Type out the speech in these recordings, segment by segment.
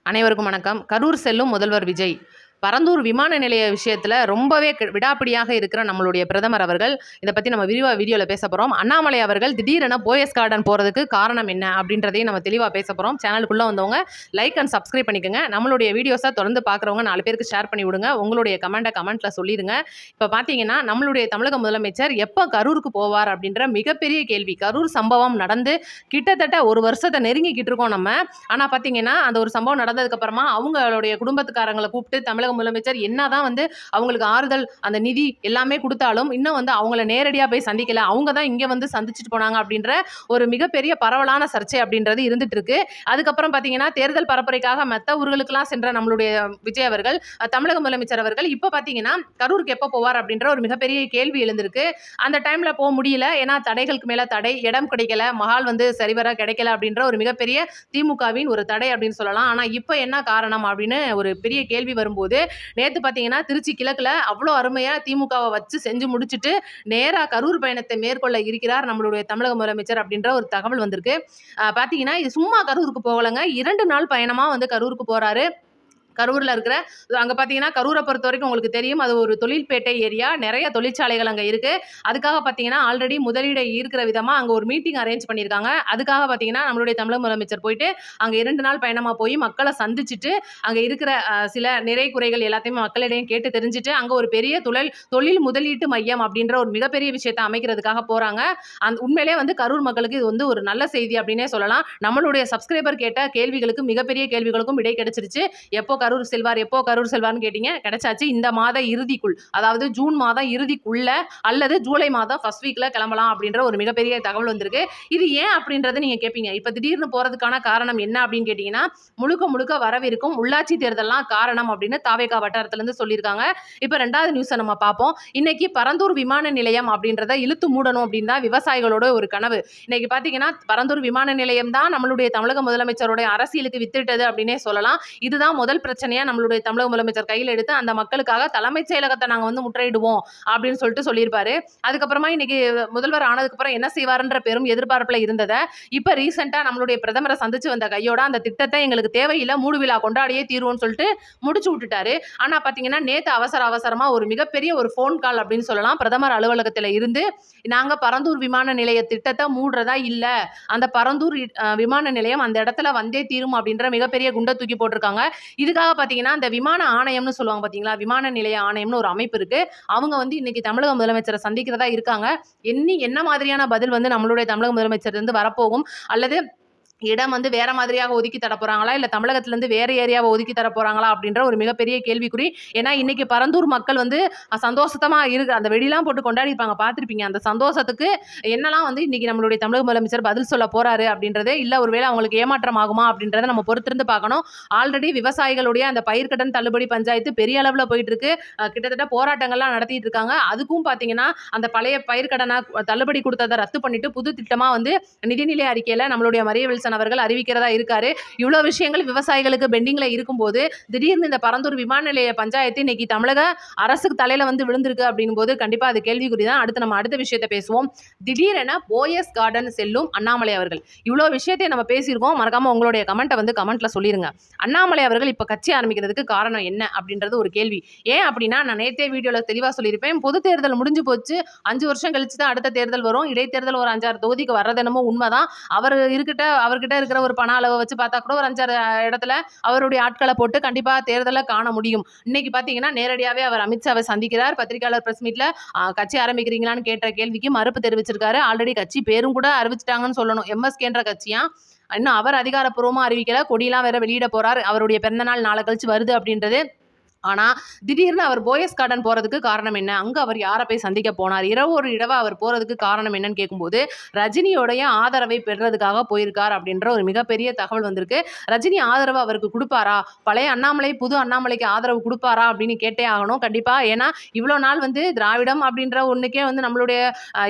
அனைவருக்கும் வணக்கம். கரூர் செல்லும் முதல்வர் விஜய். பரந்தூர் விமான நிலைய விஷயத்துல ரொம்பவே விடாப்பிடியாக இருக்கிற நம்மளுடைய பிரதமர் அவர்கள் இதை பத்தி நம்ம விரிவா வீடியோல பேச போறோம். அண்ணாமலை அவர்கள் திடீரென போயஸ் கார்டன் போறதுக்கு காரணம் என்ன அப்படின்றதையும் நம்ம தெளிவா பேச போறோம். சேனலுக்குள்ள வந்தவங்க லைக் அண்ட் சப்ஸ்கிரைப் பண்ணிக்கோங்க. நம்மளுடைய வீடியோஸை தொடர்ந்து பார்க்குறவங்க 4 பேருக்கு ஷேர் பண்ணி விடுங்க. உங்களுடைய கமெண்ட்ல சொல்லிடுங்க. இப்போ பார்த்தீங்கன்னா நம்மளுடைய தமிழக முதலமைச்சர் எப்போ கரூருக்கு போவார் அப்படின்ற மிகப்பெரிய கேள்வி. கரூர் சம்பவம் நடந்து கிட்டத்தட்ட ஒரு வருஷத்தை நெருங்கிக்கிட்டு இருக்கோம் நம்ம. ஆனால் பார்த்தீங்கன்னா அந்த ஒரு சம்பவம் நடந்ததுக்கு அப்புறமா அவங்களுடைய குடும்பத்துக்காரங்களை கூப்பிட்டு தமிழக முதலமைச்சர் என்னதான் அவங்களுக்கு ஆறுதல் அந்த நிதி எல்லாமே கொடுத்தாலும் இன்னும் அவங்கள நேரடியா போய் சந்திக்கல. அவங்க தான் இங்க சந்திச்சுட்டு போனாங்க அப்படின்ற ஒரு மிகப்பெரிய பரவலான சர்ச்சை அப்படின்றது இருந்துட்டு இருக்கு. அதுக்கப்புறம் பாத்தீங்கன்னா தேர்தல் பரப்புரைக்காக மற்ற ஊர்களுக்கெல்லாம் சென்ற நம்மளுடைய விஜய் அவர்கள், தமிழக முதலமைச்சர் அவர்கள் இப்ப பாத்தீங்கன்னா கரூருக்கு எப்ப போவார் அப்படின்ற ஒரு மிகப்பெரிய கேள்வி எழுந்திருக்கு. அந்த டைம்ல போக முடியல. ஏன்னா தடைகளுக்கு மேல தடை, இடம் கிடைக்கல, மகால் சரிவர கிடைக்கல அப்படின்ற ஒரு மிகப்பெரிய திமுகவின் ஒரு தடை அப்படின்னு சொல்லலாம். ஆனா இப்ப என்ன காரணம் அப்படின்னு ஒரு பெரிய கேள்வி வரும்போது நேத்து பாத்தீங்கன்னா திருச்சி கிழக்குல அவ்வளோ அருமையா திமுகவை வச்சு செஞ்சு முடிச்சுட்டு நேரா கரூர் பயணத்தை மேற்கொள்ள இருக்கிறார் நம்மளுடைய தமிழக முதலமைச்சர் அப்படின்ற ஒரு தகவல் வந்திருக்கு. பாத்தீங்கன்னா இது சும்மா கரூருக்கு போகலங்க, 2 நாள் பயணமா கரூருக்கு போறாரு. கரூரில் இருக்கிற அங்கே பார்த்தீங்கன்னா கரூரை பொறுத்த வரைக்கும் உங்களுக்கு தெரியும், அது ஒரு தொழில்பேட்டை ஏரியா, நிறைய தொழிற்சாலைகள் அங்கே இருக்குது. அதுக்காக பார்த்தீங்கன்னா ஆல்ரெடி முதலீடை ஈர்க்கிற விதமாக அங்கே ஒரு மீட்டிங் அரேஞ்ச் பண்ணியிருக்காங்க. அதுக்காக பார்த்தீங்கன்னா நம்மளுடைய தமிழக முதலமைச்சர் போயிட்டு அங்கே 2 நாள் பயணமாக போய் மக்களை சந்திச்சுட்டு அங்கே இருக்கிற சில நிறை குறைகள் எல்லாத்தையுமே மக்களிடையும் கேட்டு தெரிஞ்சுட்டு அங்கே ஒரு பெரிய தொழில் முதலீட்டு மையம் அப்படின்ற ஒரு மிகப்பெரிய விஷயத்தை அமைக்கிறதுக்காக போகிறாங்க. உண்மையிலே கரூர் மக்களுக்கு இது ஒரு நல்ல செய்தி அப்படின்னே சொல்லலாம். நம்மளுடைய சப்ஸ்கிரைபர் கேட்ட கேள்விகளுக்கு மிகப்பெரிய கேள்விகளுக்கும் விடை கிடைச்சிருச்சு. எப்போ கரூர் செல்வார்னு கேட்டீங்க, கிடைச்சாச்சு. இந்த மாத இறுதிக்குள், அதாவது ஜூன் மாதம் இறுதிக்குள்ள அல்லது ஜூலை மாதம் ஃபர்ஸ்ட் வீக்ல கிளம்பலாம் அப்படின்ற ஒரு மிகப்பெரிய தகவல் வந்திருக்கு. இது ஏன் அப்படின்றது நீங்க கேட்பீங்க. இப்ப திடீர்னு போறதுக்கான காரணம் என்ன அப்படின்னு கேட்டீங்கன்னா, முழுக்க வரவிருக்கும் உள்ளாட்சி தேர்தல்லாம் காரணம் அப்படின்னு தாவேகா வட்டாரத்துல இருந்து சொல்லியிருக்காங்க. இப்ப 2வது நியூஸை நம்ம பார்ப்போம். இன்னைக்கு பரந்தூர் விமான நிலையம் அப்படின்றத இழுத்து மூடணும் அப்படின்னு தான் விவசாயிகளோட ஒரு கனவு. இன்னைக்கு பாத்தீங்கன்னா பரந்தூர் விமான நிலையம் தான் நம்மளுடைய தமிழக முதலமைச்சருடைய அரசியலுக்கு வித்திட்டது அப்படின்னே சொல்லலாம். இதுதான் முதல் பிரச்சனையா நம்மளுடைய தமிழக முதலமைச்சர் கையில் எடுத்து அந்த மக்களுக்காக தலைமைச் செயலகத்தை நாங்க முற்றுகையிடுவோம் அப்படின்னு சொல்லிட்டு சொல்லியிருப்பாரு. அதுக்கப்புறமா இன்னைக்கு முதல்வர் ஆனதுக்கு அப்புறம் என்ன செய்வாருன்ற பெரும் எதிர்பார்ப்புல இருந்ததை இப்ப ரீசெண்டா நம்மளுடைய பிரதமரை சந்திச்சு வந்த கையோட அந்த திட்டத்தை எங்களுக்கு தேவையில்லை, மூடு விழா கொண்டாடியே தீர்வோம்னு சொல்லிட்டு முடிச்சு விட்டுட்டாரு. ஆனா பாத்தீங்கன்னா நேத்து அவசரமா ஒரு மிகப்பெரிய ஒரு போன் கால் அப்படின்னு சொல்லலாம், பிரதமர் அலுவலகத்துல இருந்து நாங்க பரந்தூர் விமான நிலைய திட்டத்தை மூடுறதா இல்ல, அந்த பரந்தூர் விமான நிலையம் அந்த இடத்துல வந்தே தீரும் அப்படின்ற மிகப்பெரிய குண்டை தூக்கி போட்டிருக்காங்க. இதுக்காக பாத்தீங்கன்னா அந்த விமான ஆணையம்னு சொல்லுவாங்க பாத்தீங்களா, விமான நிலைய ஆணையம்னு ஒரு அமைப்பு இருக்கு. அவங்க இன்னைக்கு தமிழக முதலமைச்சரை சந்திக்கிறதா இருக்காங்க. என்ன மாதிரியான பதில் நம்மளுடைய தமிழக முதலமைச்சர் இருந்து வரப்போகும், அல்லது இடம் வேற மாதிரியாக ஒதுக்கி தர போறாங்களா, இல்ல தமிழகத்துல இருந்து வேற ஏரியாவை ஒதுக்கி தர போறாங்களா அப்படின்ற ஒரு மிகப்பெரிய கேள்விக்குறி. ஏன்னா இன்னைக்கு பரந்தூர் மக்கள் சந்தோஷமா இருக்கு, அந்த வெடிலாம் போட்டு கொண்டாடி இருப்பாங்க, பார்த்திருப்பீங்க. அந்த சந்தோஷத்துக்கு என்னெல்லாம் இன்னைக்கு நம்மளுடைய தமிழக முதலமைச்சர் பதில் சொல்ல போறாரு அப்படின்றது, இல்ல ஒருவேளை அவங்களுக்கு ஏமாற்றம் ஆகுமா அப்படின்றத நம்ம பொறுத்திருந்து பார்க்கணும். ஆல்ரெடி விவசாயிகளுடைய அந்த பயிர்க்கடன் தள்ளுபடி பஞ்சாயத்து பெரிய அளவுல போயிட்டு இருக்கு. கிட்டத்தட்ட போராட்டங்கள்லாம் நடத்திட்டு இருக்காங்க. அதுக்கும் பாத்தீங்கன்னா அந்த பழைய பயிர்க்கடனை தள்ளுபடி கொடுத்ததை ரத்து பண்ணிட்டு புது திட்டமா நிதிநிலை அறிக்கையில நம்மளுடைய மரிய அவர்கள் அறிவிக்கிறதா இருக்காரு. இவ்வளவு விஷயங்கள் விவசாயிகளுக்கு பெண்டிங்ல இருக்கும்போது திடீர்னு இந்த பரந்தூர் விமான நிலைய பஞ்சாயத்து இன்னைக்கு தமிழக அரசுக்கு தலையில விழுந்திருக்கு அப்படின் போது கண்டிப்பா அது கேள்விக்குறிதான். அடுத்த விஷயத்தை பேசுவோம். திடீரென போயஸ் கார்டன் செல்லும் அண்ணாமலை அவர்கள். இவ்வளவு விஷயத்தை நம்ம பேசியிருக்கோம். மறக்காம உங்களுடைய கமெண்ட்ல சொல்லிருங்க. அண்ணாமலை அவர்கள் இப்ப கட்சி ஆரம்பிக்கிறதுக்கு காரணம் என்ன அப்படின்றது ஒரு கேள்வி. ஏன் அப்படின்னா, நான் நேத்தே வீடியோல தெளிவா சொல்லியிருப்பேன். பொது தேர்தல் முடிஞ்சு போச்சு, 5 வருஷம் கழிச்சு தான் அடுத்த தேர்தல் வரும். இடைத்தேர்தல் ஒரு 5-6 தொகுதிக்கு வர்றது என்னமோ உண்மைதான். அவர்கிட்ட இருக்கிற ஒரு பண அளவை வச்சு பார்த்தா கூட ஒரு 5-6 இடத்துல அவருடைய ஆட்களை போட்டு கண்டிப்பா தேர்தலை காண முடியும். இன்னைக்கு பாத்தீங்கன்னா நேரடியாவே அவர் அமித்ஷாவை சந்திக்கிறார். பத்திரிகையாளர் பிரஸ் மீட்ல கட்சி ஆரம்பிக்கிறீங்களான்னு கேட்ட கேள்விக்கு மறுப்பு தெரிவிச்சிருக்காரு. ஆல்ரெடி கட்சி பேரும் கூட அறிவிச்சிட்டாங்கன்னு சொல்லணும், எம்எஸ்கேன்ற கட்சியா. இன்னும் அவர் அதிகாரப்பூர்வமா அறிவிக்கல. கொடியெல்லாம் வேற வெளியிட போறார். அவருடைய பிறந்தநாள் நாளை கழிச்சு வருது அப்படின்றது. ஆனா திடீர்னு அவர் போயஸ் கார்டன் போறதுக்கு காரணம் என்ன, அங்க அவர் யாரை போய் சந்திக்க போனார், இரவா அவர் போறதுக்கு காரணம் என்னன்னு கேட்கும்போது ரஜினியோடைய ஆதரவை பெறுறதுக்காக போயிருக்கார் அப்படின்ற ஒரு மிகப்பெரிய தகவல் வந்திருக்கு. ரஜினி ஆதரவு அவருக்கு கொடுப்பாரா, பழைய அண்ணாமலை புது அண்ணாமலைக்கு ஆதரவு கொடுப்பாரா அப்படின்னு கேட்டே ஆகணும் கண்டிப்பா. ஏன்னா இவ்வளவு நாள் திராவிடம் அப்படின்ற ஒண்ணுக்கே நம்மளுடைய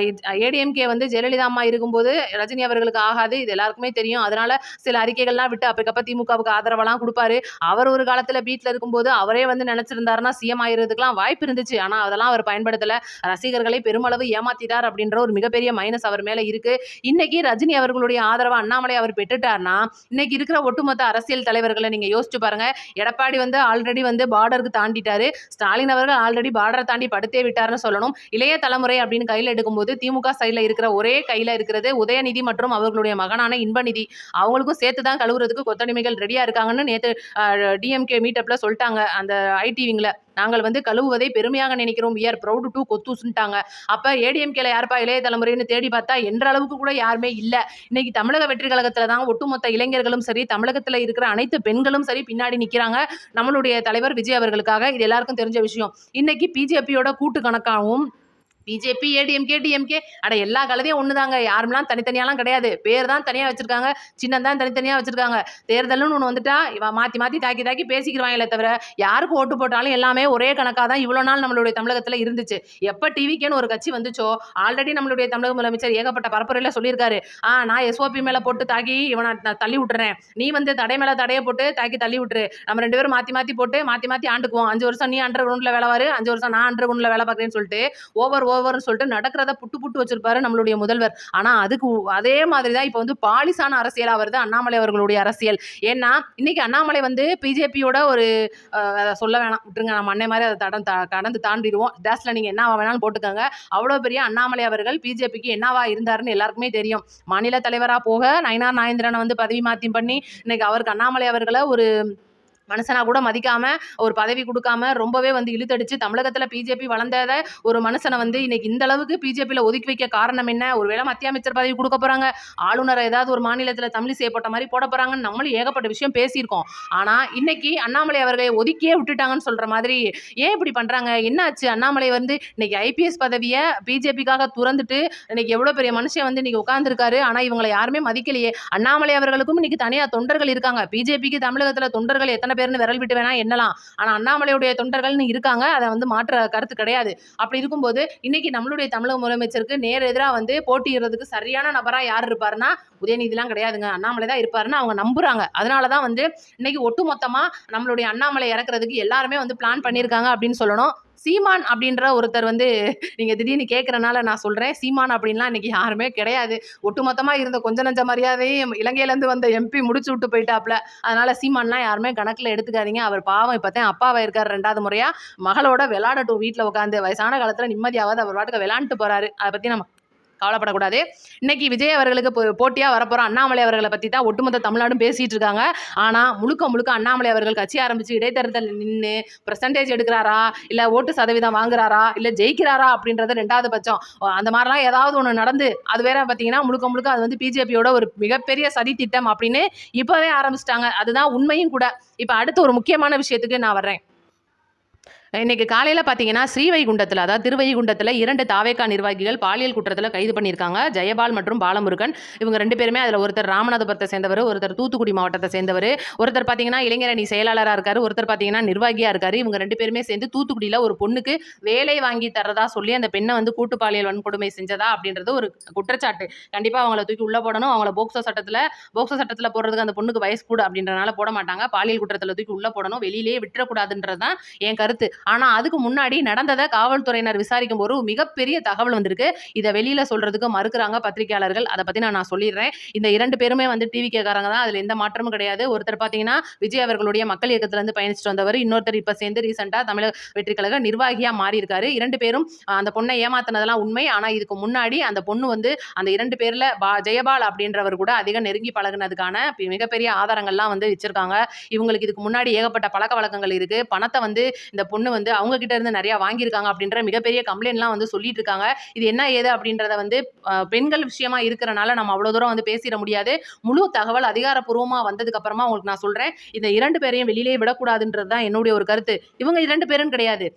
ஏடிஎம்கே ஜெயலலிதா அம்மா இருக்கும்போது ரஜினி அவர்களுக்கு ஆகாது, இது எல்லாருக்குமே தெரியும். அதனால சில அறிக்கைகள்லாம் விட்டு அப்பக்கப்ப திமுகவுக்கு ஆதரவெல்லாம் கொடுப்பாரு. அவர் ஒரு காலத்துல வீட்டுல இருக்கும்போது அவரே வந்து நினைச்சிருந்தாருன்னா சிஎம் ஆயிருக்கிறதுக்கெல்லாம் வாய்ப்பு இருந்துச்சு. ஆனா அதெல்லாம் அவர் பயன்படுத்தல. ரசிகர்களை பெருமளவு ஏமாத்திட்டார் அப்படின்ற ஒரு மிகப்பெரிய மைனஸ் அவர் மேல இருக்கு. இன்னைக்கு ரஜினி அவர்களுடைய ஆதரவை அண்ணாமலை அவர் பெற்றுட்டார்னா இன்னைக்கு இருக்கிற ஒட்டுமொத்த அரசியல் தலைவர்களை நீங்க யோசிச்சு பாருங்க. எடப்பாடி வந்து ஆல்ரெடி வந்து பார்டருக்கு தாண்டிட்டாரு. ஸ்டாலின் அவர்கள் ஆல்ரெடி பார்டரை தாண்டி படுத்தே விட்டாருன்னு சொல்லணும். இளைய தலைமுறை அப்படின்னு கையில் எடுக்கும்போது திமுக சைடில் இருக்கிற ஒரே கையில இருக்கிறது உதயநிதி மற்றும் அவர்களுடைய மகனான இன்பநிதி. அவங்களுக்கும் சேர்த்து தான் கழுவுறதுக்கு கொத்தடிமைகள் ரெடியா இருக்காங்கன்னு நேற்று டிஎம்கே மீட்டப்ல சொல்லிட்டாங்க. அந்த ஐடிவிங்ல நாங்கள் வந்து கழுவுவதை பெருமையாக நினைக்கிறோம், we are proud to கொத்துட்டாங்க. அப்ப ஏடிஎம்கேல யாருப்பா இளைய தலைமுறைன்னு தேடி பார்த்தா என்ற அளவுக்கு கூட யாருமே இல்ல. இன்னைக்கு தமிழக வெற்றி கழகத்துல தான் ஒட்டுமொத்த இளைஞர்களும் சரி, தமிழகத்துல இருக்கிற அனைத்து பெண்களும் சரி பின்னாடி நிக்கிறாங்க நம்மளுடைய தலைவர் விஜய் அவர்களுக்காக. இது எல்லாருக்கும் தெரிஞ்ச விஷயம். இன்னைக்கு பிஜேபியோட கூட்டு கணக்காகவும் பிஜேபி, ஏடிஎம்கே, டிஎம்கே அட எல்லா கலவையும் ஒண்ணுதாங்க. யாருமெல்லாம் தனித்தனியாலாம் கிடையாது. பேர் தான் தனியா வச்சிருக்காங்க, சின்னம் தான் தனித்தனியா வச்சிருக்காங்க. தேர்தல்னு ஒண்ணு வந்துட்டா இவன் மாத்தி தாக்கி தாக்கி பேசிக்கிறாங்களே தவிர யாருக்கு ஓட்டு போட்டாலும் எல்லாமே ஒரே கணக்கா தான் இவ்வளவு நாள் நம்மளுடைய தமிழகத்துல இருந்துச்சு. எப்ப டிவிக்கேன்னு ஒரு கட்சி வந்துச்சோ ஆல்ரெடி நம்மளுடைய தமிழக முதலமைச்சர் ஏகப்பட்ட பரப்புரையில சொல்லியிருக்காரு. நான் எஸ்ஓபி மேல போட்டு தாக்கி இவனை தள்ளி விட்டுறேன், நீ வந்து தடை மேல தடையை போட்டு தாக்கி தள்ளி விட்டுரு, நம்ம 2 பேரும் மாத்தி போட்டு மாத்தி ஆண்டுக்குவோம். 5 வருஷம் நீ அண்டர் கிரவுண்ட்ல வேலை பாரு, 5 வருஷம் நான் அண்டர் கிரவுண்ட்ல வேலை பார்க்கறேன்னு சொல்லிட்டு ஓவர்னு சொல்லிட்டு நடக்கிறத புட்டு வச்சிருப்பாரு நம்மளுடைய முதல்வர். ஆனா அதுக்கு அதே மாதிரிதான் இப்ப வந்து பாலிசான அரசியலா வருது அண்ணாமலை அவர்களுடைய அரசியல். ஏன்னா இன்னைக்கு அண்ணாமலை வந்து பிஜேபியோட ஒரு சொல்ல வேணாம், விட்டுருங்க, நம்ம அண்ணன் மாதிரி அதை கடந்து தாண்டிடுவோம். டேஸ்ல நீங்க என்ன வேணாலும் போட்டுக்கோங்க. அவ்வளவு பெரிய அண்ணாமலை அவர்கள் பிஜேபிக்கு என்னவா இருந்தாருன்னு எல்லாருக்குமே தெரியும். மாநில தலைவரா போக நயினார் நாகேந்திரனை வந்து பதவி மாத்தி பண்ணி இன்னைக்கு அவருக்கு அண்ணாமலை அவர்களை ஒரு மனுஷனா கூட மதிக்காம ஒரு பதவி கொடுக்காம ரொம்பவே வந்து இழுத்தடிச்சு தமிழகத்துல பிஜேபி வளர்ந்தத ஒரு மனுஷனை வந்து இன்னைக்கு இந்த அளவுக்கு பிஜேபியில ஒதுக்கி வைக்க காரணம் என்ன? ஒருவேளை மத்திய அமைச்சர் பதவி கொடுக்க போறாங்க, ஆளுநரை ஏதாவது ஒரு மாநிலத்துல தமிழ் செய்யப்பட்ட மாதிரி போட போறாங்கன்னு நம்மளும் ஏகப்பட்ட விஷயம் பேசியிருக்கோம். ஆனா இன்னைக்கு அண்ணாமலை அவர்களை ஒதுக்கியே விட்டுட்டாங்கன்னு சொல்ற மாதிரி ஏன் இப்படி பண்றாங்க? என்னாச்சு? அண்ணாமலை வந்து இன்னைக்கு ஐபிஎஸ் பதவியை பிஜேபிக்காக துறந்துட்டு இன்னைக்கு எவ்வளவு பெரிய மனுஷன் வந்து இன்னைக்கு உட்கார்ந்துருக்காரு. ஆனா இவங்களை யாருமே மதிக்கலையே. அண்ணாமலை அவர்களுக்கும் இன்னைக்கு தனியா தொண்டர்கள் இருக்காங்க. பிஜேபிக்கு தமிழகத்துல தொண்டர்கள் எத்தனை பேர்னு விரல் விட்டு வேணா எண்ணலாம். ஆனா அண்ணாமலையுடைய தொண்டர்கள்னு இருக்காங்க. அதை வந்து மாற்ற கருத்து கிடையாது. அப்படி இருக்கும்போது இன்னைக்கு நம்மளுடைய தமிழக முதலமைச்சருக்கு நேர் எதிராக வந்து போட்டியிடுறதுக்கு சரியான நபரா யார் இருப்பாருன்னா உதயநிதிலாம் கிடையாதுங்க, அண்ணாமலை தான் இருப்பாருன்னு அவங்க நம்புறாங்க. அதனாலதான் வந்து இன்னைக்கு ஒட்டுமொத்தமா நம்மளுடைய அண்ணாமலை இறக்குறதுக்கு எல்லாருமே வந்து பிளான் பண்ணியிருக்காங்க அப்படின்னு சொல்லணும். சீமான் அப்படின்ற ஒருத்தர் வந்து நீங்க திடீர்னு கேட்கறனால நான் சொல்றேன், சீமான் அப்படின்லாம் இன்னைக்கு யாருமே கிடையாது. ஒட்டுமொத்தமா இருந்த கொஞ்ச நஞ்ச மரியாதையும் இலங்கையில இருந்து வந்த எம்பி முடிச்சு விட்டு போயிட்டாப்ல. அதனால சீமான்லாம் யாருமே கணக்குல எடுத்துக்காதீங்க. அவர் பாவம் இப்பதான் அப்பாவா இருக்காரு 2வது முறையா. மகளோட விளையாடட்டும் வீட்டுல உட்காந்து, வயசான காலத்துல நிம்மதியாவது அவர் பாட்டுக்கு விளையாண்டுட்டு போறாரு. அதை பத்தி நம்ம கவலைப்படக்கூடாது. இன்னைக்கு விஜய் அவர்களுக்கு போட்டியா வரப்போற அண்ணாமலை அவர்களை பத்தி தான் ஒட்டுமொத்த தமிழ்நாடும் பேசிட்டு இருக்காங்க. ஆனா முழுக்க அண்ணாமலை அவர்கள் கட்சி ஆரம்பிச்சு இடைத்தேர்தல் நின்று பெர்சன்டேஜ் எடுக்கிறாரா, இல்ல ஓட்டு சதவீதம் வாங்குறாரா, இல்ல ஜெயிக்கிறாரா அப்படின்றது 2வது பட்சம். அந்த மாதிரிலாம் ஏதாவது ஒண்ணு நடந்து அது வேற பாத்தீங்கன்னா முழுக்க அது வந்து பிஜேபியோட ஒரு மிகப்பெரிய சதி திட்டம் அப்படின்னு இப்பவே ஆரம்பிச்சிட்டாங்க. அதுதான் உண்மையும் கூட. இப்ப அடுத்த ஒரு முக்கியமான விஷயத்துக்கு நான் வர்றேன். இன்னைக்கு காலையில் பார்த்தீங்கன்னா ஸ்ரீவைகுண்டத்தில், அதாவது திருவைகுண்டத்தில் 2 தாவேகா நிர்வாகிகள் பாலியல் குற்றத்தில் கைது பண்ணியிருக்காங்க. ஜெயபால் மற்றும் பாலமுருகன். இவங்க 2 பேருமே அதில் ஒருத்தர் ராமநாதபுரத்தை சேர்ந்தவர், ஒருத்தர் தூத்துக்குடி மாவட்டத்தை சேர்ந்தவர், ஒருத்தர் பார்த்தீங்கன்னா இளைஞரணி செயலாளராக இருக்காரு, ஒருத்தர் பார்த்தீங்கன்னா நிர்வாகியாக இருக்காரு. இவங்க 2 பேருமே சேர்ந்து தூத்துக்குடியில் ஒரு பொண்ணுக்கு வேலை வாங்கி தரதா சொல்லி அந்த பெண்ணை வந்து கூட்டு பாலியல் வன்கொடுமை செஞ்சதா அப்படின்றது ஒரு குற்றச்சாட்டு. கண்டிப்பாக அவங்கள தூக்கி உள்ள போடணும். அவங்கள போக்சோ சட்டத்தில் போடுறதுக்கு அந்த பொண்ணுக்கு வயசு கூட அப்படின்றனால போட மாட்டாங்க. பாலியல் குற்றத்தில் தூக்கி உள்ள போடணும், வெளியிலேயே விட்டுறக்கூடாதுன்றது தான் என் கருத்து. ஆனா அதுக்கு முன்னாடி நடந்ததை காவல்துறையினர் விசாரிக்கும் போது மிகப்பெரிய தகவல் வந்திருக்கு. இதை வெளியில சொல்றதுக்கு மறுக்கிறாங்க பத்திரிகையாளர்கள். அதை பத்தி நான் சொல்லிடுறேன். இந்த 2 பேருமே வந்து டிவி கேட்கறாங்க தான், அதுல எந்த மாற்றமும் கிடையாது. ஒருத்தர் பாத்தீங்கன்னா விஜய் அவர்களுடைய மக்கள் இயக்கத்துல இருந்து பயணிச்சுட்டு வந்தவர், இன்னொருத்தர் இப்ப சேர்ந்து ரீசெண்டா தமிழக வெற்றி கழக நிர்வாகியா மாறி இருக்காரு. 2 பேரும் அந்த பொண்ணை ஏமாத்தினதெல்லாம் உண்மை. ஆனா இதுக்கு முன்னாடி அந்த பொண்ணு வந்து அந்த 2 பேர்ல ஜெயபால் அப்படின்றவர் கூட அதிக நெருங்கி பழகுனதுக்கான மிகப்பெரிய ஆதாரங்கள்லாம் வந்து வச்சிருக்காங்க. இவங்களுக்கு இதுக்கு முன்னாடி ஏகப்பட்ட பழக்க வழக்கங்கள் இருக்கு. பணத்தை வந்து இந்த பொண்ணு வந்து அவங்க கிட்ட இருந்து நிறைய வாங்கியிருக்காங்க அப்படின்ற மிகப்பெரிய கம்ப்ளைண்ட்லாம் வந்து சொல்லிட்டு இருக்காங்க. இது என்ன ஏது அப்படின்றத வந்து பெண்கள் விஷயமா இருக்கிறனால நம்ம அவ்வளவு தூரம் வந்து பேசிட முடியாது. முழு தகவல் அதிகாரப்பூர்வமா வந்ததுக்கு அப்புறமா உங்களுக்கு நான் சொல்றேன். இந்த 2 பேரையும் வெளியிலே விடக்கூடாதுன்றது தான் என்னுடைய ஒரு கருத்து. இவங்க 2 பேரும் கிடையாது,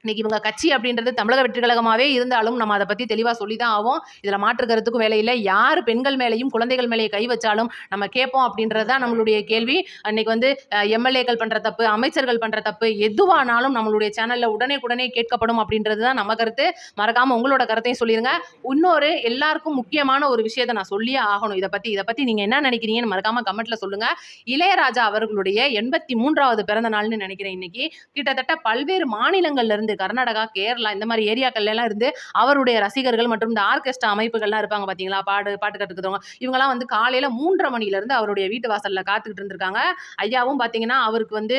இன்னைக்கு இவங்க கட்சி அப்படின்றது தமிழக வெற்றி கழகமாவே இருந்தாலும் நம்ம அதை பத்தி தெளிவா சொல்லிதான் ஆகும். இதுல மாற்று கருத்துக்கும் வேலை இல்லை. யார் பெண்கள் மேலையும் குழந்தைகள் மேலேயும் கை வச்சாலும் நம்ம கேட்போம் அப்படின்றதுதான் நம்மளுடைய கேள்வி. அன்னைக்கு வந்து எம்எல்ஏக்கள் பண்ற தப்பு, அமைச்சர்கள் பண்ற தப்பு எதுவானாலும் நம்மளுடைய சேனல்ல உடனே கேட்கப்படும் அப்படின்றதுதான் நம்ம கருத்து. மறக்காம உங்களோட கருத்தையும் சொல்லிருங்க. இன்னொரு எல்லாருக்கும் முக்கியமான ஒரு விஷயத்தை நான் சொல்லியே ஆகணும். இதை பத்தி நீங்க என்ன நினைக்கிறீங்கன்னு மறக்காம கமெண்ட்ல சொல்லுங்க. இளையராஜா அவர்களுடைய 83வது பிறந்த நாள்னு நினைக்கிறேன் இன்னைக்கு. கிட்டத்தட்ட பல்வேறு மாநிலங்கள்ல இருந்து கர்நாடகா, கேரளா இந்த மாதிரி ஏரியாக்கள்ல எல்லாம் இருந்து அவருடைய ரசிகர்கள் மற்றும் இந்த ஆர்கெஸ்ட்ரா அமைப்புகள்லாம் இருப்பாங்க பாத்தீங்களா, பாட்டு கத்துக்கிறவங்க, இவங்கெல்லாம் வந்து காலையில 3:30 மணில இருந்து அவருடைய வீட்டு வாசல்ல காத்துக்கிட்டு இருந்திருக்காங்க. ஐயாவும் பாத்தீங்கன்னா அவருக்கு வந்து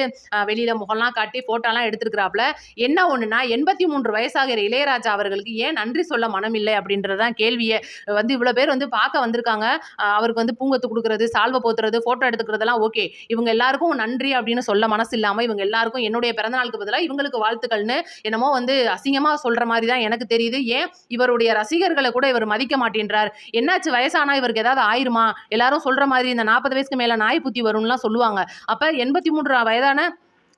வெளியில முகம்லாம் காட்டி போட்டோலாம் எடுத்திருக்கிறாப்ல. என்ன ஒண்ணுன்னா 83 வயசாகிற இளையராஜா அவர்களுக்கு ஏன் நன்றி சொல்ல மனம் இல்லை அப்படின்றதுதான் கேள்வியே. வந்து இவ்வளவு பேர் வந்து பார்க்க வந்திருக்காங்க. அவருக்கு வந்து பூங்கொத்து கொடுக்கறது, சால்வை போத்துறது, போட்டோ எடுத்துக்கிறதெல்லாம் ஓகே. இவங்க எல்லாருக்கும் நன்றி அப்படின்னு சொல்ல மனசு இல்லாம இவங்க எல்லாருக்கும் என்னுடைய பிறந்த நாளுக்கு பதிலாக இவங்களுக்கு வாழ்த்துக்கள்னு என்னமோ வந்து அசிங்கமா சொல்ற மாதிரி தான் எனக்கு தெரியுது. ஏன் இவருடைய ரசிகர்களை கூட இவர் மதிக்க மாட்டேன்றார்? என்னாச்சு, வயசானா இவருக்கு ஏதாவது ஆயிருமா? எல்லாரும் சொல்ற மாதிரி இந்த 40 வயசுக்கு மேல நாய் புத்தி வரும்லாம் சொல்லுவாங்க. அப்ப 83 வயதான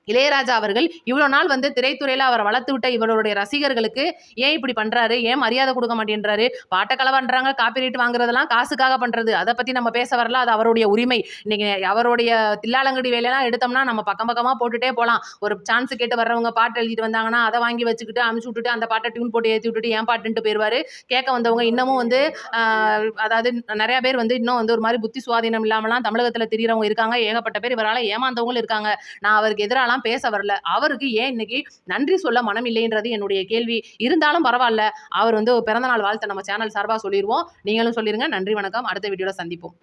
இளையராஜா அவர்கள் இவ்வளவு நாள் வந்து திரைத்துறையில அவரை வளர்த்து விட்ட இவருடைய ரசிகர்களுக்கு ஏன் இப்படி பண்றாரு? ஏன் மரியாதை கொடுக்க மாட்டேன்றாரு? பாட்டை களவாண்டுறாங்க, காப்பிரைட் வாங்குறதெல்லாம் காசுக்காக பண்றது. அதை பத்தி நம்ம பேச வரல, அது அவருடைய உரிமை. இன்னைக்கு அவருடைய தில்லாலங்கடி வேலையெல்லாம் எடுத்தோம்னா நம்ம பக்கமா போட்டுட்டே போலாம். ஒரு சான்ஸ் கேட்டு வர்றவங்க பாட்டு எழுதிட்டு வந்தாங்கன்னா அதை வாங்கி வச்சுக்கிட்டு அனுப்பிச்சு விட்டுட்டு அந்த பாட்டை டியூன் போட்டு ஏற்றி விட்டுட்டு ஏன் பாட்டுன்ட்டு போயிருவாரு. கேட்க வந்தவங்க இன்னமும் வந்து அதாவது நிறைய பேர் வந்து இன்னும் வந்து ஒரு மாதிரி புத்தி சுவாதீனம் இல்லாமலாம் தமிழகத்துல திரியறவங்க இருக்காங்க. ஏகப்பட்ட பேர் இவரால ஏமாந்தவங்களும் இருக்காங்க. நான் அவருக்கு எதிராக பேச வரல. அவருக்கு ஏன் இன்னைக்கு நன்றி சொல்ல மனம் இல்லைன்றது என்னுடைய கேள்வி. இருந்தாலும் பரவாயில்ல, அவர் வந்து பிறந்தநாள் வாழ்த்தை நம்ம சேனல் சார்பா சொல்லிடுவோம். நீங்களும் சொல்லிருங்க. நன்றி, வணக்கம். அடுத்த வீடியோல சந்திப்போம்.